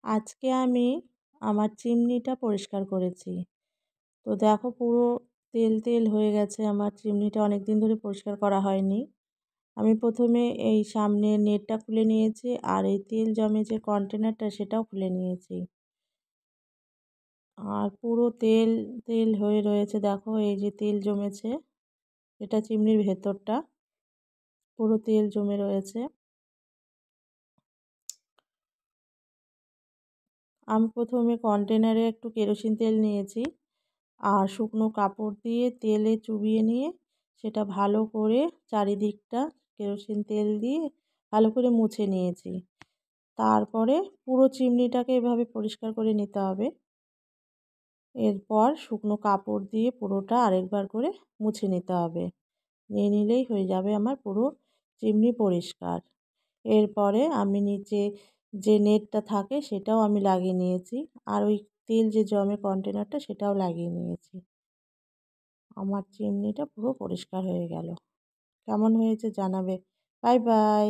আজকে আমি আমার চিমনিটা পরিষ্কার করেছি। তো দেখো পুরো তেল, তেল হয়ে গেছে আমার চিমনিটা অনেকদিন ধরে পরিষ্কার করা হয়নি। আমি প্রথমে এই সামনের নেটটা খুলে নিয়েছি আর এই তেল জমে যে কন্টেনারটা সেটাও খুলে নিয়েছি। আর পুরো তেল, তেল হয়ে রয়েছে দেখো এই যে তেল জমেছে। এটা চিমনির ভেতরটা পুরো তেল জমে রয়েছে। আমি প্রথমে কন্টেনারে একটু কেরোসিন তেল নিয়েছি আর শুকনো কাপড় দিয়ে তেলে চুবিয়ে নিয়ে সেটা ভালো করে চারিদিকটা কেরোসিন তেল দিয়ে ভালো করে মুছে নিয়েছি। তারপরে পুরো চিমনিটাকে এভাবে পরিষ্কার করে নিতে হবে। এরপর শুকনো কাপড় দিয়ে পুরোটা আরেকবার করে মুছে নিতে হবে। নিয়ে নিলেই হয়ে যাবে আমার পুরো চিমনি পরিষ্কার। এরপরে আমি নিচে যে নেটটা থাকে সেটাও আমি লাগিয়ে নিয়েছি। আর ওই তেল যে জমে কন্টেনারটা সেটাও লাগিয়ে নিয়েছি। আমার চিমনিটা পুরো পরিষ্কার হয়ে গেল। কেমন হয়েছে জানাবে। Bye bye.